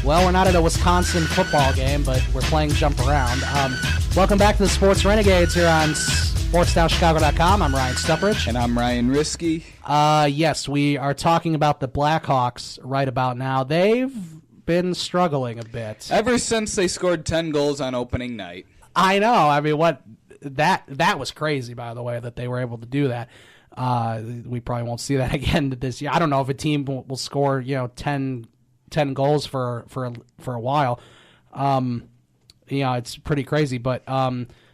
Well, we're not at a Wisconsin football game, but we're playing jump around. Welcome back to the Sports Renegades here on SportsDownChicago.com. I'm Ryan Stuprich. And I'm Ryan Risky. Yes, we are talking about the Blackhawks right about now. They've been struggling a bit. Ever since they scored 10 goals on opening night. I know. I mean, that was crazy, by the way, that they were able to do that. We probably won't see that again this year. I don't know if a team will score, 10 goals for a while. It's pretty crazy, but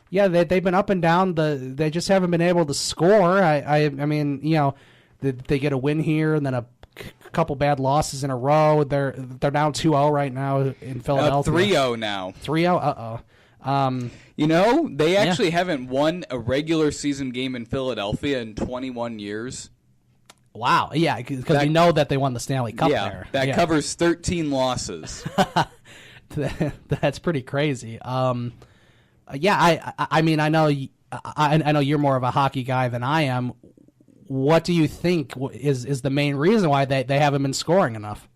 they've been up and down. They just haven't been able to score. I mean, they get a win here and then a couple bad losses in a row. They're down 2-0 right now in Philadelphia. 3-0 now. 3-0. They actually haven't won a regular season game in Philadelphia in 21 years. Wow, yeah, because we know that they won the Stanley Cup there. That covers 13 losses. That's pretty crazy. I mean, I know you're more of a hockey guy than I am. What do you think is the main reason why they haven't been scoring enough?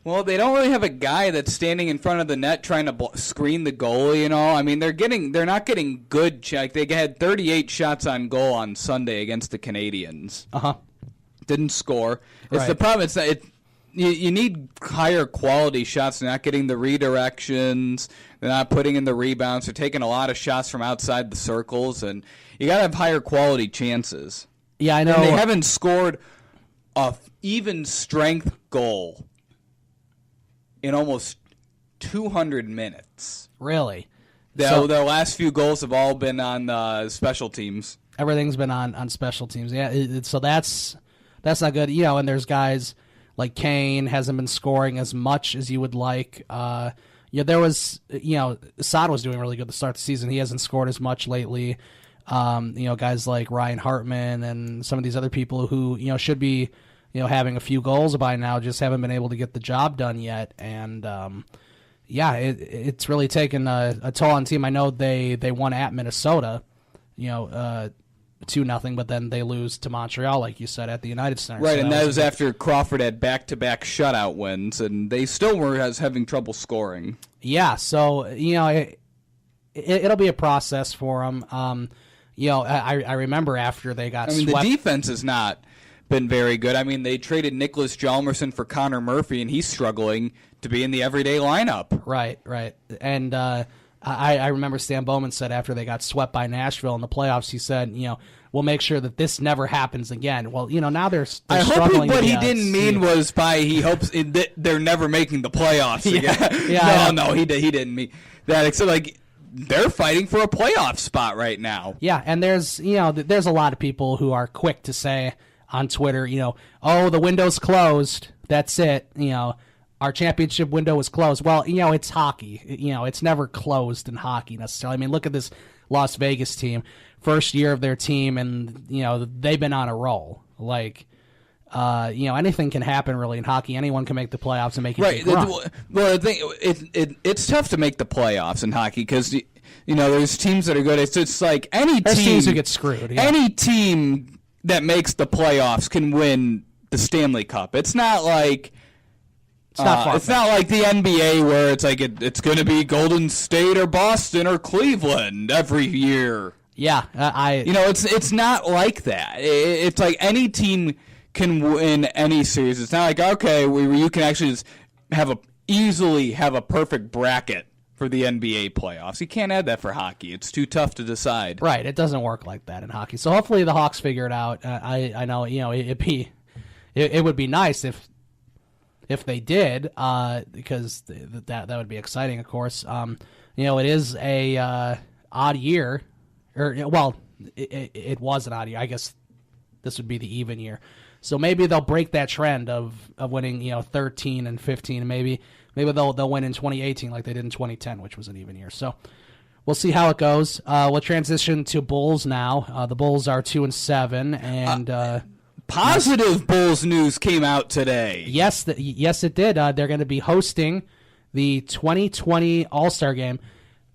Well, they don't really have a guy that's standing in front of the net trying to screen the goalie. I mean, they're not getting good check. They had 38 shots on goal on Sunday against the Canadiens. Didn't score. It's the problem. It's that you need higher quality shots. They're not getting the redirections. They're not putting in the rebounds. They're taking a lot of shots from outside the circles, and you got to have higher quality chances. Yeah, I know. And they haven't scored a even strength goal in almost 200 minutes. Really? Their last few goals have all been on special teams. Everything's been on special teams. Yeah, so that's not good. And there's guys like Kane hasn't been scoring as much as you would like. There was, Assad was doing really good to start the season. He hasn't scored as much lately. Guys like Ryan Hartman and some of these other people who, should be, having a few goals by now, just haven't been able to get the job done yet. And, it's really taken a toll on the team. I know they won at Minnesota, 2-0, but then they lose to Montreal, like you said, at the United Center. Right, so that was after Crawford had back-to-back shutout wins, and they still were having trouble scoring. Yeah, so, it'll be a process for them. I remember after they got swept. The defense has not been very good. I mean, they traded Nicholas Hjalmarsson for Connor Murphy, and he's struggling to be in the everyday lineup. Right. And I remember Stan Bowman said after they got swept by Nashville in the playoffs, he said, we'll make sure that this never happens again. Well, now they're struggling. What he didn't mean was he hopes they're never making the playoffs again. No, he didn't mean that. Except they're fighting for a playoff spot right now. Yeah, and there's a lot of people who are quick to say on Twitter, oh, the window's closed. That's it. Our championship window is closed. Well, it's hockey. It's never closed in hockey necessarily. I mean, look at this Las Vegas team. First year of their team, and, they've been on a roll. Anything can happen really in hockey. Anyone can make the playoffs and make it run. Well, it's tough to make the playoffs in hockey because, there's teams that are good. It's like there's teams who get screwed. Yeah. Any team that makes the playoffs can win the Stanley Cup. It's not like it's not like the NBA where it's like it's going to be Golden State or Boston or Cleveland every year. Yeah, it's not like that. It's like any team can win any series. It's not like you can actually just easily have a perfect bracket for the NBA playoffs. You can't have that for hockey. It's too tough to decide. Right, it doesn't work like that in hockey. So hopefully the Hawks figure it out. I know it would be nice if they did, because that would be exciting, of course. It is a odd year, it was an odd year. I guess this would be the even year. So maybe they'll break that trend of winning 13 and 15, and maybe they'll win in 2018 like they did in 2010, which was an even year. So we'll see how it goes. We'll transition to Bulls now. The Bulls are 2-7, and positive Bulls news came out today. Yes, it did. They're going to be hosting the 2020 All-Star Game.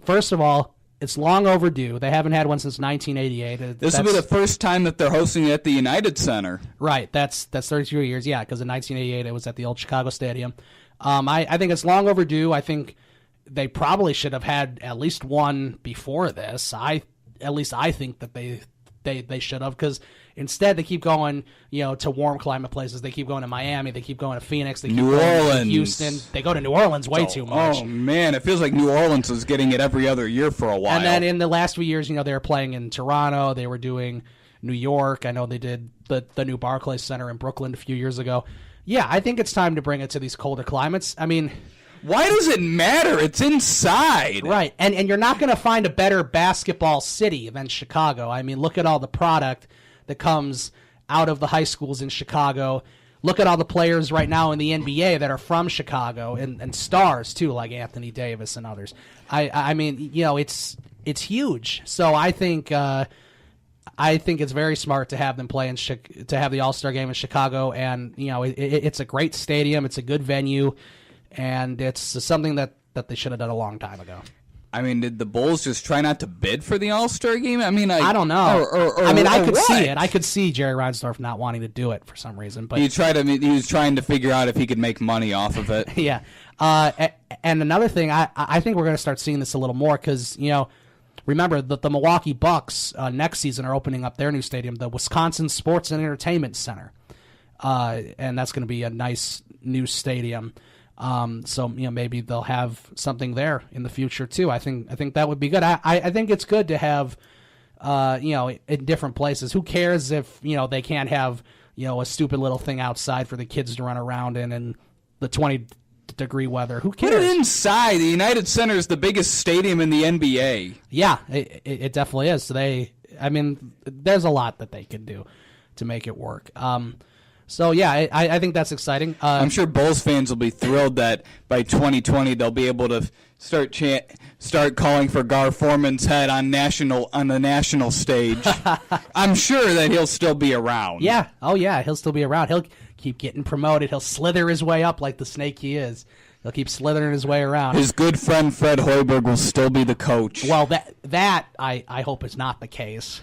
First of all, it's long overdue. They haven't had one since 1988. This will be the first time that they're hosting it at the United Center. Right. That's 32 years. Yeah, because in 1988 it was at the old Chicago Stadium. I think it's long overdue. I think they probably should have had at least one before this. I think that they should have, because instead they keep going, to warm climate places. They keep going to Miami. They keep going to Phoenix. They keep New going Orleans. to Houston. They go to New Orleans way too much. Oh man, it feels like New Orleans was getting it every other year for a while. And then in the last few years, they were playing in Toronto. They were doing New York. I know they did the new Barclays Center in Brooklyn a few years ago. Yeah, I think it's time to bring it to these colder climates. I mean, why does it matter? It's inside. Right. And you're not going to find a better basketball city than Chicago. I mean, look at all the product that comes out of the high schools in Chicago. Look at all the players right now in the NBA that are from Chicago, and stars too, like Anthony Davis and others. I mean, it's huge. So I think it's very smart to have them play to have the All-Star game in Chicago, and it's a great stadium. It's a good venue. And it's something that they should have done a long time ago. I mean, did the Bulls just try not to bid for the All-Star game? I mean, I don't know. I could what? see it. I could see Jerry Reinsdorf not wanting to do it for some reason. But he was trying to figure out if he could make money off of it. Yeah. And another thing, I think we're going to start seeing this a little more because, remember that the Milwaukee Bucks next season are opening up their new stadium, the Wisconsin Sports and Entertainment Center. And that's going to be a nice new stadium. So maybe they'll have something there in the future too. I think that would be good. I think it's good to have in different places. Who cares if they can't have a stupid little thing outside for the kids to run around in the 20-degree weather? Who cares? Put it inside. The United Center is the biggest stadium in the NBA. Yeah, it definitely is. So there's a lot that they can do to make it work. So, yeah, I think that's exciting. I'm sure Bulls fans will be thrilled that by 2020 they'll be able to start calling for Gar Forman's head on the national stage. I'm sure that he'll still be around. Yeah. Oh, yeah, he'll still be around. He'll keep getting promoted. He'll slither his way up like the snake he is. He'll keep slithering his way around. His good friend Fred Hoiberg will still be the coach. Well, that I hope is not the case.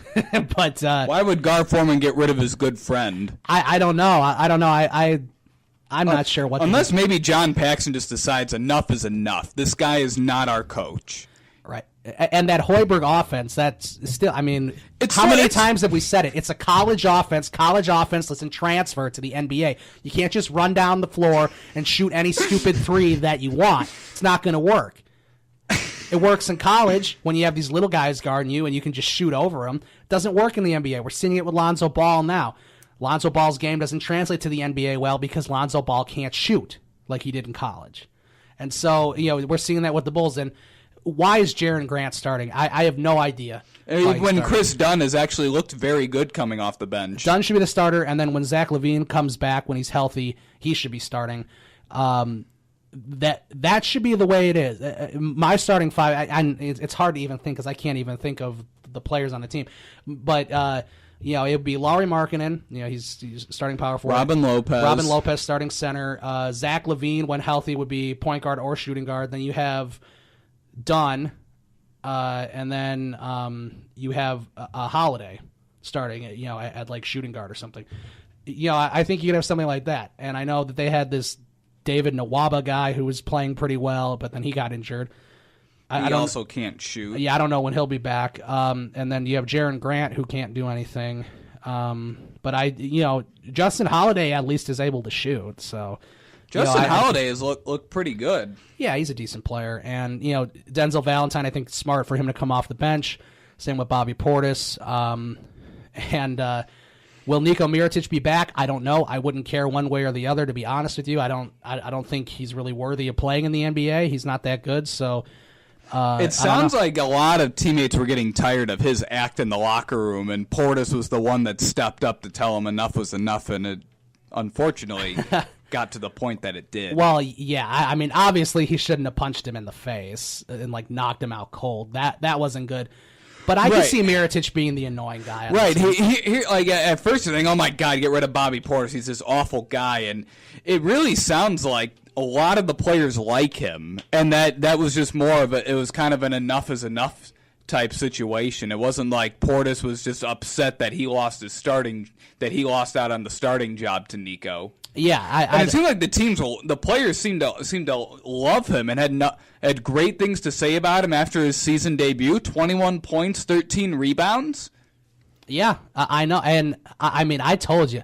But why would Gar Forman get rid of his good friend? I don't know. I don't know. I'm not sure what. Unless maybe John Paxson just decides enough is enough. This guy is not our coach. Right. And that Hoiberg offense, that's still, how many times have we said it? It's a college offense. College offense doesn't transfer to the NBA. You can't just run down the floor and shoot any stupid three that you want. It's not going to work. It works in college when you have these little guys guarding you and you can just shoot over them. It doesn't work in the NBA. We're seeing it with Lonzo Ball now. Lonzo Ball's game doesn't translate to the NBA well because Lonzo Ball can't shoot like he did in college. And so, we're seeing that with the Bulls. And why is Jaren Grant starting? I have no idea. When Chris Dunn has actually looked very good coming off the bench. Dunn should be the starter, and then when Zach LaVine comes back, when he's healthy, he should be starting. That should be the way it is. My starting five, it's hard to even think because I can't even think of the players on the team. But, it would be Lauri Markkanen. He's starting power forward. Robin Lopez starting center. Zach LaVine, when healthy, would be point guard or shooting guard. Then you have Dunn, and then you have a Holiday starting at like shooting guard or something. I think you could have something like that. And I know that they had this David Nwaba guy who was playing pretty well, but then he got injured. He also can't shoot. Yeah, I don't know when he'll be back. And then you have Jaren Grant who can't do anything. But Justin Holiday at least is able to shoot. So Justin Holiday has looked pretty good. Yeah, he's a decent player. And, Denzel Valentine, I think it's smart for him to come off the bench. Same with Bobby Portis. Will Niko Mirotic be back? I don't know. I wouldn't care one way or the other, to be honest with you. I don't think he's really worthy of playing in the NBA. He's not that good. So it sounds like a lot of teammates were getting tired of his act in the locker room, and Portis was the one that stepped up to tell him enough was enough, and it unfortunately got to the point that it did. Well, yeah, obviously he shouldn't have punched him in the face and knocked him out cold. That wasn't good. But I could see Mirotic being the annoying guy. Right. He at first you think, oh my God, get rid of Bobby Portis. He's this awful guy. And it really sounds like a lot of the players like him. And that was just more of it was kind of an enough is enough type situation. It wasn't like Portis was just upset that he lost out on the starting job to Nico. Yeah, and it seemed like the players seemed to love him and had great things to say about him after his season debut. 21 points, 13 rebounds. Yeah, I know, and I mean, I told you,